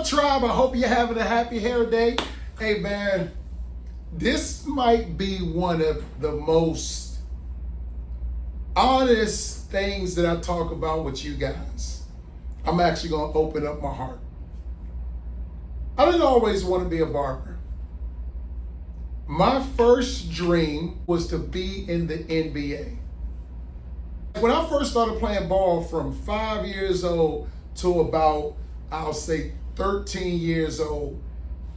up, tribe? I hope you're having a happy hair day. Hey, man, this might be one of the most honest things that I talk about with you guys. I'm actually going to open up my heart. I didn't always want to be a barber. My first dream was to be in the NBA. When I first started playing ball from 5 years old to about, I'll say 13 years old,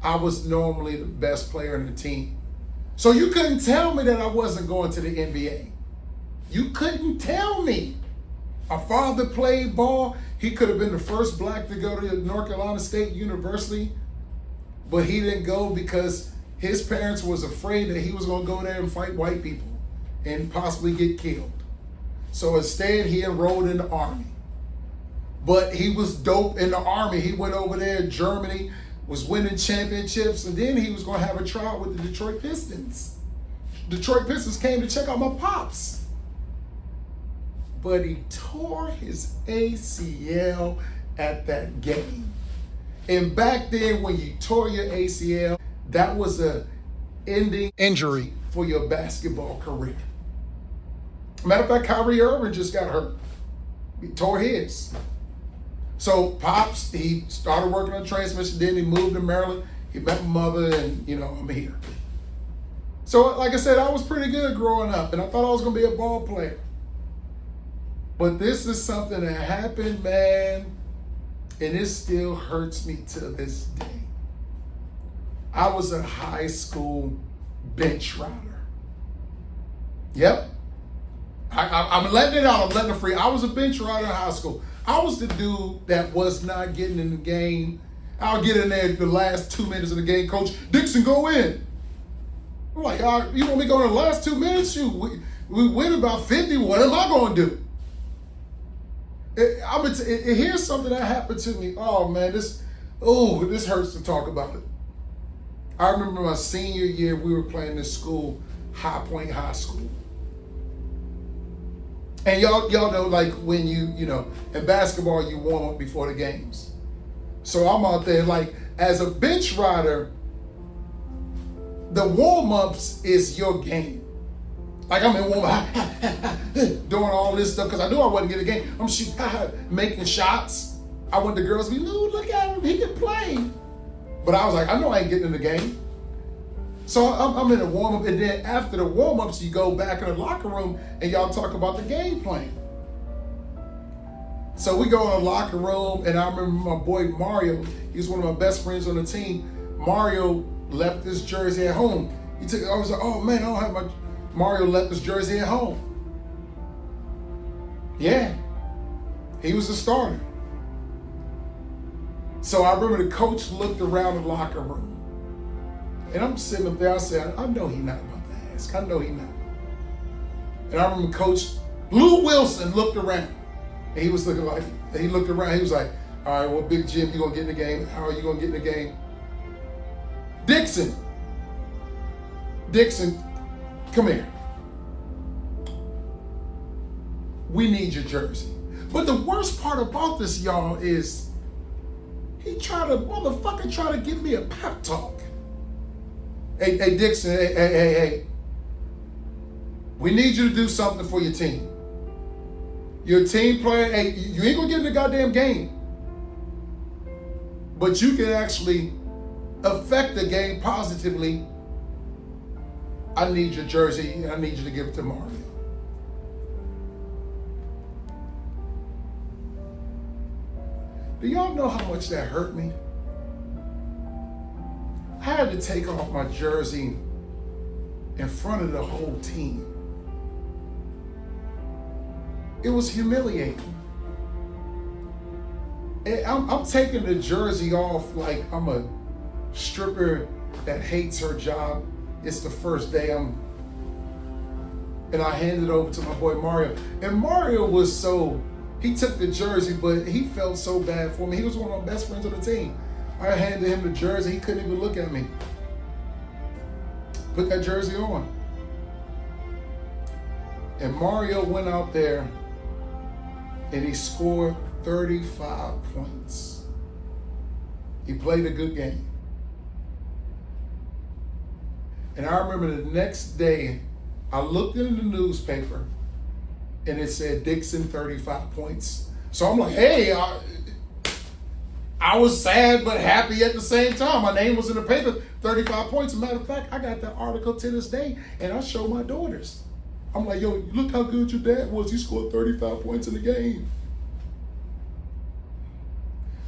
I was normally the best player in the team. So you couldn't tell me that I wasn't going to the NBA. You couldn't tell me. My father played ball. He could have been the first black to go to North Carolina State University, but he didn't go because his parents was afraid that he was going to go there and fight white people and possibly get killed. So instead, he enrolled in the Army. But he was dope in the Army. He went over there in Germany, was winning championships, and then he was going to have a trial with the Detroit Pistons. Detroit Pistons came to check out my pops. But he tore his ACL at that game. And back then, when you tore your ACL, that was a ending injury for your basketball career. Matter of fact, Kyrie Irving just got hurt. He tore his. So Pops, he started working on transmission, then he moved to Maryland. He met my mother, and I'm here. So like I said, I was pretty good growing up, and I thought I was gonna be a ball player. But this is something that happened, man, and it still hurts me to this day. I was a high school bench rider. Yep. I'm letting it out. I'm letting it free. I was a bench rider in high school. I was the dude that was not getting in the game. I'll get in there the last 2 minutes of the game. Coach Dixon, go in. I'm like, you want me to go in the last 2 minutes? Shoot, we win about 50. What am I going to do? Here's something that happened to me. Oh, man, this hurts to talk about it. I remember my senior year, we were playing this school, High Point High School. And y'all know, like when you in basketball, you warm up before the games. So I'm out there, like, as a bench rider, the warm-ups is your game. Like, I'm in warm-up, doing all this stuff, because I knew I wasn't getting a game. I'm shooting, making shots. I want the girls to be, look at him, he can play. But I was like, I know I ain't getting in the game. So I'm in the warm-up, and then after the warm-ups, you go back in the locker room, and y'all talk about the game plan. So we go in the locker room, and I remember my boy Mario, he was one of my best friends on the team. Mario left his jersey at home. I was like, oh man, I don't have my, Mario left his jersey at home. Yeah, he was a starter. So I remember the coach looked around the locker room. And I'm sitting up there, I said, I know he's not about to ask. I know he's not. And I remember Coach Lou Wilson looked around. And he was looking like, he looked around, he was like, all right, well, Big Jim, you gonna get in the game? How are you gonna get in the game? Dixon, come here. We need your jersey. But the worst part about this, y'all, is motherfucker tried to give me a pep talk. Hey, Dixon, hey. We need you to do something for your team. Your team player, hey, you ain't gonna get in the goddamn game. But you can actually affect the game positively. I need your jersey, and I need you to give it to Mario. Do y'all know how much that hurt me? I had to take off my jersey in front of the whole team. It was humiliating. And I'm taking the jersey off like I'm a stripper that hates her job. It's the first day and I handed it over to my boy Mario. And Mario he took the jersey, but he felt so bad for me. He was one of my best friends on the team. I handed him the jersey, he couldn't even look at me. Put that jersey on. And Mario went out there and he scored 35 points. He played a good game. And I remember the next day, I looked in the newspaper and it said Dixon 35 points. So I'm like, hey, I was sad but happy at the same time. My name was in the paper, 35 points. As a matter of fact, I got that article to this day and I show my daughters. I'm like, yo, look how good your dad was. He scored 35 points in the game.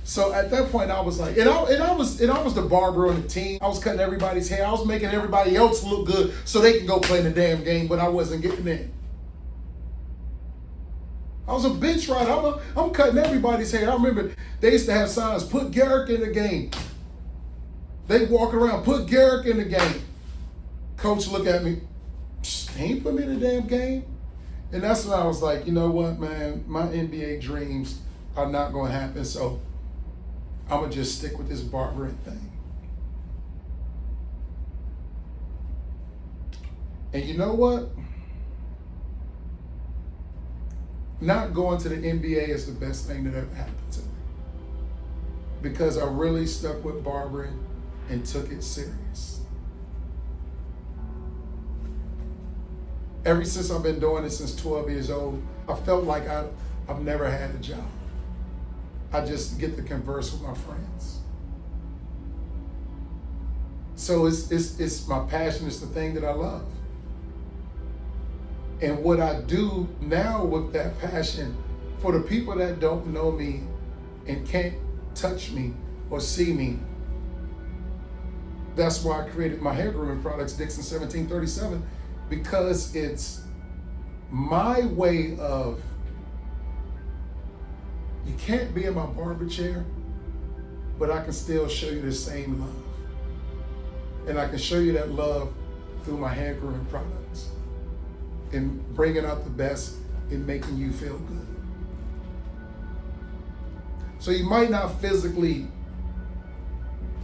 So at that point, I was like, and I was the barber on the team. I was cutting everybody's hair. I was making everybody else look good so they can go play in the damn game, but I wasn't getting in. I was a bench rider. I'm cutting everybody's hair. I remember they used to have signs, put Garrick in the game. They walk around, put Garrick in the game. Coach look at me, he ain't put me in the damn game. And that's when I was like, you know what, man, my NBA dreams are not going to happen, so I'm going to just stick with this barbering thing. And you know what? Not going to the NBA is the best thing that ever happened to me. Because I really stuck with barbering and took it serious. Ever since I've been doing it since 12 years old, I felt like I've never had a job. I just get to converse with my friends. So it's my passion, it's the thing that I love. And what I do now with that passion, for the people that don't know me and can't touch me or see me, that's why I created my hair grooming products, Dixon 1737, because it's my way of, you can't be in my barber chair, but I can still show you the same love. And I can show you that love through my hair grooming products and bringing out the best in making you feel good. So you might not physically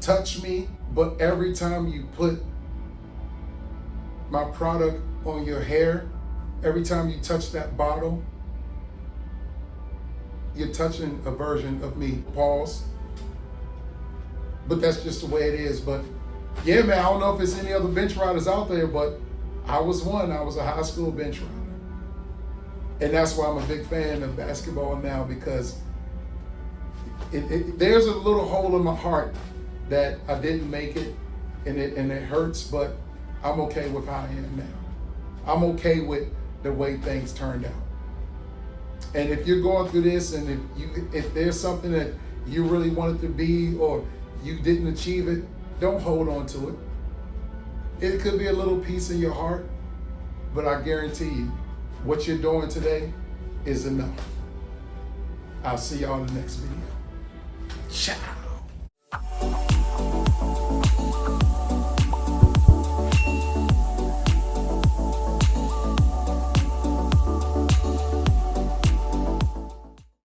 touch me, but every time you put my product on your hair, every time you touch that bottle, you're touching a version of me. Pause. But that's just the way it is. But yeah, man, I don't know if there's any other bench riders out there, but I was one. I was a high school bench rider. And that's why I'm a big fan of basketball now, because there's a little hole in my heart that I didn't make it, and it hurts, but I'm okay with how I am now. I'm okay with the way things turned out. And if you're going through this, and if there's something that you really wanted to be or you didn't achieve it, don't hold on to it. It could be a little piece in your heart, but I guarantee you, what you're doing today is enough. I'll see y'all in the next video. Ciao.